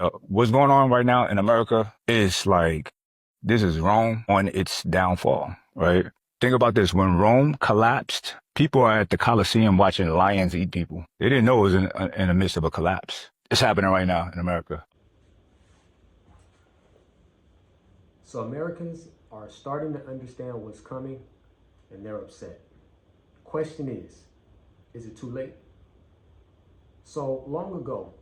What's going on right now in America is like, this is Rome on its downfall, right? Think about this. When Rome collapsed, people are at the Colosseum watching lions eat people. They didn't know it was in the midst of a collapse. It's happening right now in America. So Americans are starting to understand what's coming and they're upset. Question is it too late? So long ago,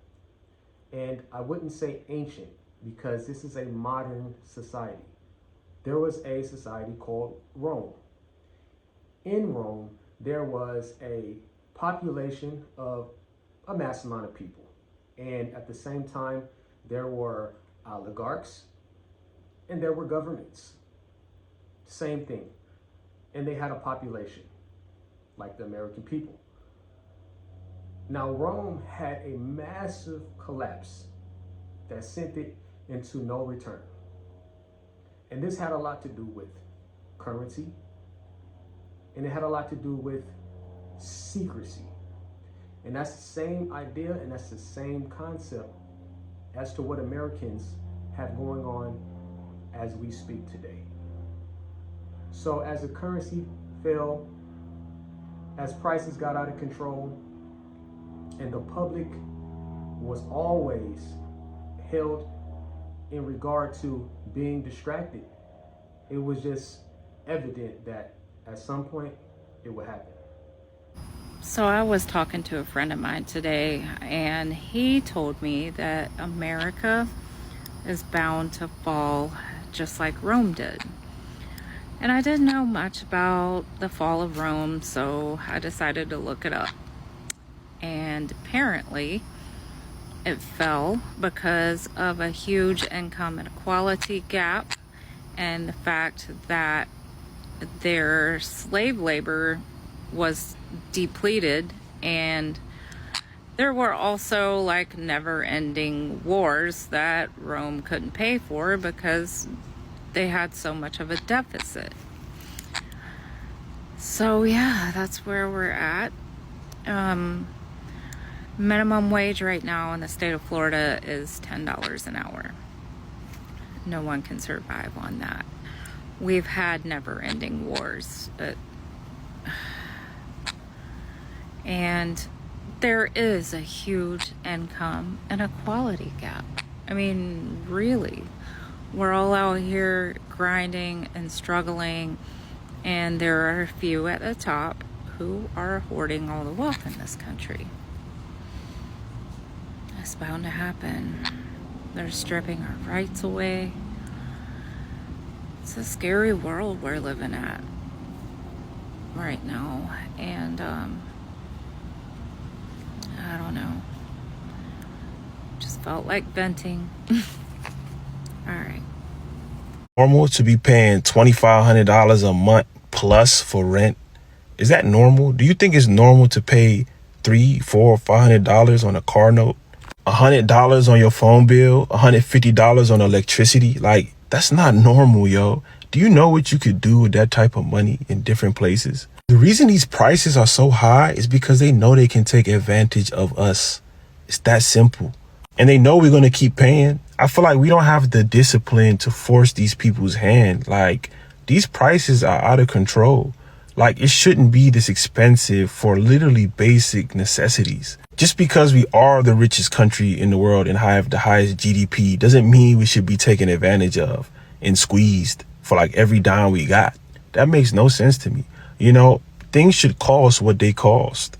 and I wouldn't say ancient because this is a modern society, there was a society called Rome. In Rome, there was a population of a mass amount of people. And at the same time, there were oligarchs and there were governments. Same thing. And they had a population like the American people. Now, Rome had a massive collapse that sent it into no return. And this had a lot to do with currency, and it had a lot to do with secrecy. And that's the same idea and that's the same concept as to what Americans have going on as we speak today. So as the currency fell, as prices got out of control, and the public was always held in regard to being distracted, it was just evident that at some point it would happen. So I was talking to a friend of mine today, and he told me that America is bound to fall just like Rome did. And I didn't know much about the fall of Rome, so I decided to look it up. And apparently, it fell because of a huge income inequality gap and the fact that their slave labor was depleted, and there were also like never-ending wars that Rome couldn't pay for because they had so much of a deficit. So yeah, that's where we're at. Minimum wage right now in the state of Florida is $10 an hour. No one can survive on that. We've had never-ending wars. And there is a huge income inequality gap. I mean, really. We're all out here grinding and struggling, and there are a few at the top who are hoarding all the wealth in this country. It's bound to happen. They're stripping our rights away. It's a scary world we're living at right now, and I don't know. Just felt like venting. All right. Normal to be paying $2,500 a month plus for rent? Is that normal? Do you think it's normal to pay $300, $400, $500 on a car note? $100 on your phone bill? $150 on electricity? Like, that's not normal, yo. Do you know what you could do with that type of money in different places? The reason these prices are so high is because they know they can take advantage of us. It's that simple. And they know we're going to keep paying. I feel like we don't have the discipline to force these people's hand. Like, these prices are out of control. Like, it shouldn't be this expensive for literally basic necessities. Just because we are the richest country in the world and have the highest GDP doesn't mean we should be taken advantage of and squeezed for like every dime we got. That makes no sense to me. You know, things should cost what they cost.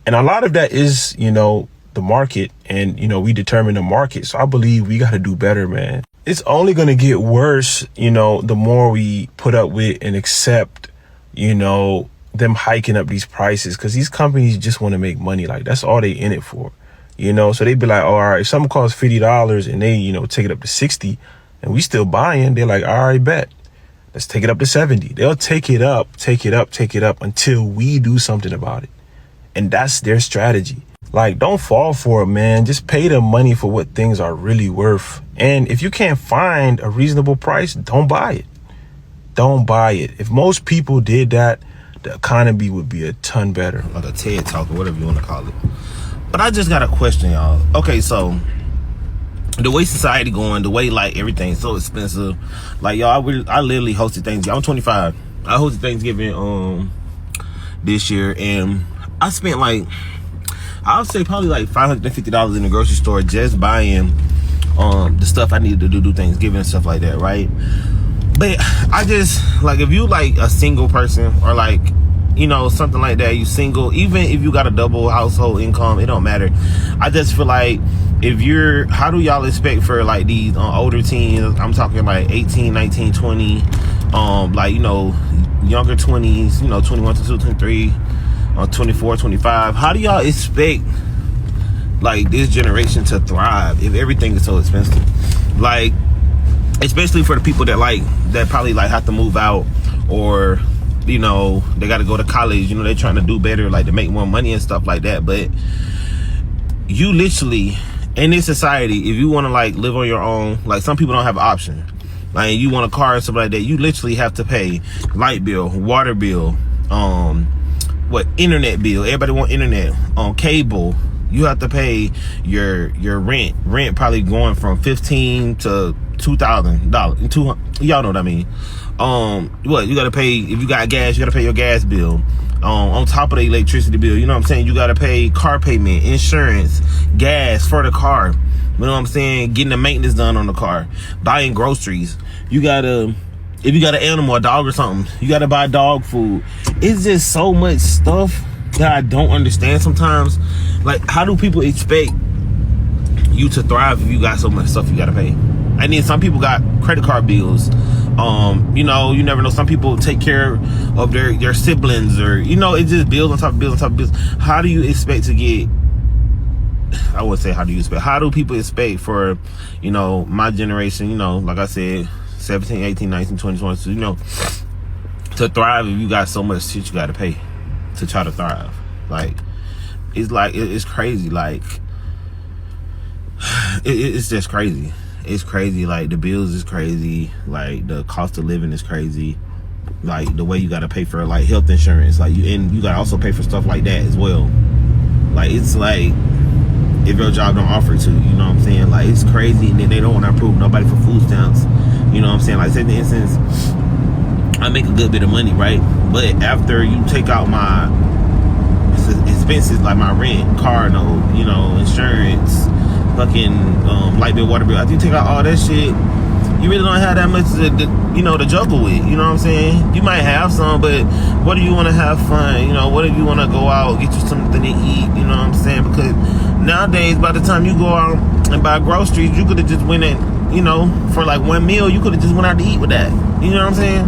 And a lot of that is, you know, the market, and, you know, we determine the market. So I believe we got to do better, man. It's only going to get worse, you know, the more we put up with and accept, you know, them hiking up these prices, because these companies just want to make money. Like, that's all they in it for, you know. So they be like, oh, all right, if something costs $50 and they, you know, take it up to 60 and we still buying, they're like, all right, bet. Let's take it up to 70. They'll take it up until we do something about it. And that's their strategy. Like, don't fall for it, man. Just pay the money for what things are really worth. And if you can't find a reasonable price, don't buy it. Don't buy it. If most people did that, the economy would be a ton better. Like a TED Talk or whatever you want to call it. But I just got a question, y'all. Okay, so the way society going, the way like everything's so expensive. Like y'all, I literally hosted Thanksgiving. I'm 25. I hosted Thanksgiving this year, and I spent like, I would say probably like $550 in the grocery store just buying the stuff I needed to do Thanksgiving and stuff like that, right? But I just like, if you like a single person or like, you know, something like that, you single, even if you got a double household income, it don't matter. I just feel like if you're, how do y'all expect for like these older teens, I'm talking like 18, 19, 20, like, you know, younger 20s, you know, 21, 22, 23, 24, 25, how do y'all expect like this generation to thrive if everything is so expensive? Like, especially for the people that like, that probably like have to move out, or you know, they got to go to college, you know, they're trying to do better, like to make more money and stuff like that. But you literally, in this society, if you want to like live on your own, like some people don't have an option, like you want a car or something like that, you literally have to pay light bill, water bill, internet bill, everybody want internet, on cable. You have to pay your rent probably going from $15 to $2,000. Y'all know what I mean. You gotta pay, if you got gas, you gotta pay your gas bill. On top of the electricity bill, you know what I'm saying? You gotta pay car payment, insurance, gas for the car. You know what I'm saying? Getting the maintenance done on the car, buying groceries. You gotta, if you got an animal, a dog or something, you gotta buy dog food. It's just so much stuff that I don't understand sometimes. Like, how do people expect you to thrive if you got so much stuff you gotta pay? And then some people got credit card bills. You know, you never know. Some people take care of their siblings, or, you know, it's just bills on top of bills on top of bills. How do you expect to get, I would say, how do people expect for, you know, my generation, you know, like I said, 17, 18, 19, 20, 22, you know, to thrive if you got so much shit you gotta pay to try to thrive? Like, it's crazy. Like, it's just crazy. It's crazy. Like, the bills is crazy. Like, the cost of living is crazy. Like, the way you gotta pay for like health insurance, like you gotta also pay for stuff like that as well. Like, it's like, if your job don't offer it to you, you know what I'm saying? Like, it's crazy. And then they don't want to approve nobody for food stamps. You know what I'm saying? Like, say in the instance, I make a good bit of money, right? But after you take out my expenses, like my rent, car note, you know, insurance, fucking light bill, water bill, after you take out all that shit, you really don't have that much to juggle with. You know what I'm saying? You might have some, but what do you want to have fun? You know, what if you want to go out, get you something to eat? You know what I'm saying? Because nowadays, by the time you go out and buy groceries, you could have just went and, you know, for like one meal, you could have just went out to eat with that. You know what I'm saying?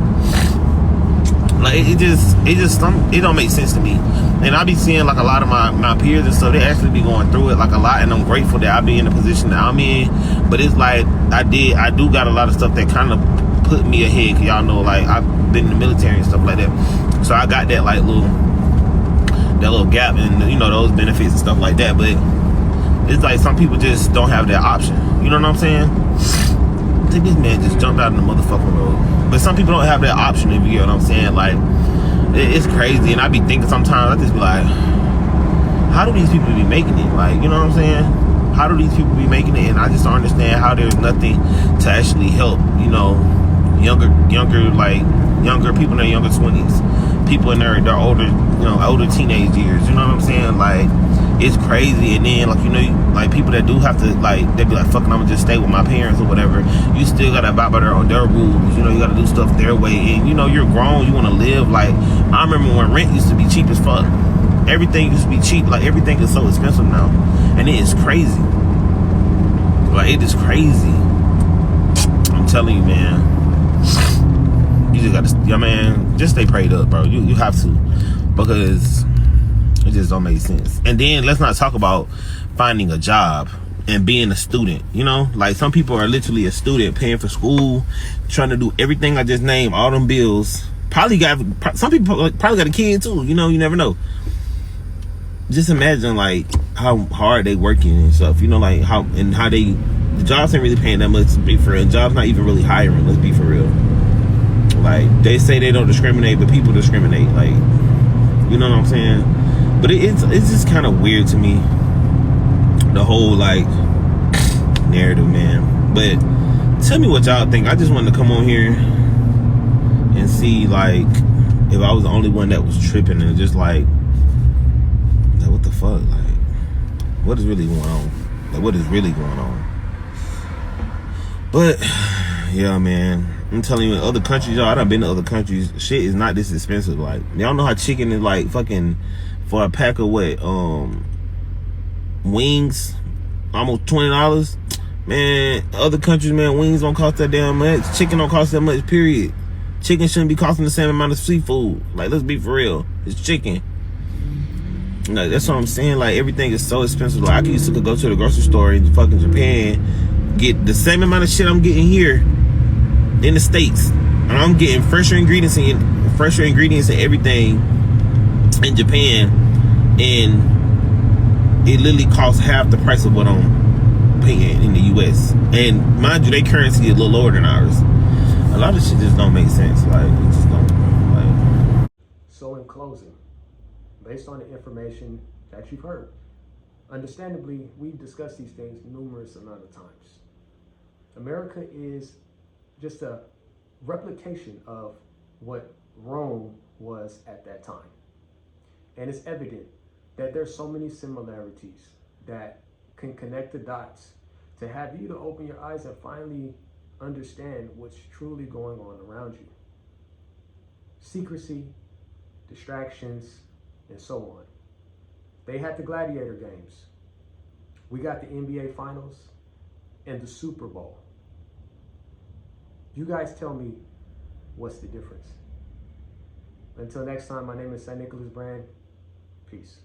Like, it don't make sense to me. And I be seeing like a lot of my peers and stuff, they actually be going through it like a lot, and I'm grateful that I be in the position that I'm in. But it's like, I do got a lot of stuff that kind of put me ahead, cause y'all know, like, I've been in the military and stuff like that, so I got that like little gap and, you know, those benefits and stuff like that. But it's like some people just don't have that option. You know what I'm saying? I think this man just jumped out in the motherfucking road. But some people don't have that option, if you get what I'm saying. Like, it's crazy. And I be thinking sometimes, I just be like, how do these people be making it? Like, you know what I'm saying? How do these people be making it? And I just don't understand how there's nothing to actually help, you know, younger people in their younger 20s, people in their older, you know, older teenage years. You know what I'm saying? Like, it's crazy. And then, like, you know, like, people that do have to, like, they be like, fucking, I'm gonna just stay with my parents or whatever. You still gotta abide by their rules. You know, you gotta do stuff their way. And, you know, you're grown, you wanna live. Like, I remember when rent used to be cheap as fuck. Everything used to be cheap. Like, everything is so expensive now, and it is crazy. Like, it is crazy. I'm telling you, man. You just gotta, yeah, man, just stay prayed up, bro. You have to, because it just don't make sense. And then let's not talk about finding a job and being a student. You know, like, some people are literally a student, paying for school, trying to do everything I just named, all them bills. Some people probably got a kid too. You know, you never know. Just imagine, like, how hard they working and stuff. You know, like, how the jobs ain't really paying that much, to be for real. Jobs not even really hiring, let's be for real. Like, they say they don't discriminate, but people discriminate. Like, you know what I'm saying? But it's just kind of weird to me, the whole, like, narrative, man. But tell me what y'all think. I just wanted to come on here and see, like, if I was the only one that was tripping and just like what the fuck, like, what is really going on? Like, what is really going on? But yeah, man, I'm telling you, in other countries, y'all, I done been to other countries. Shit is not this expensive. Like, y'all know how chicken is like fucking for a pack of what, wings, almost $20. Man, other countries, man, wings don't cost that damn much. Chicken don't cost that much, period. Chicken shouldn't be costing the same amount of seafood. Like, let's be for real. It's chicken. Like, that's what I'm saying. Like, everything is so expensive. Like, I used to go to the grocery store in fucking Japan, get the same amount of shit I'm getting here in the States, and I'm getting fresher ingredients and everything in Japan, and it literally costs half the price of what I'm paying in the US. And mind you, their currency is a little lower than ours. A lot of shit just don't make sense. Like, it just don't. Like. So in closing, based on the information that you've heard, understandably, we've discussed these things numerous amount of times. America is just a replication of what Rome was at that time. And it's evident that there's so many similarities that can connect the dots to have you to open your eyes and finally understand what's truly going on around you. Secrecy, distractions, and so on. They had the gladiator games. We got the NBA Finals and the Super Bowl. You guys tell me what's the difference. Until next time, my name is St. Nicholas Brand. Peace.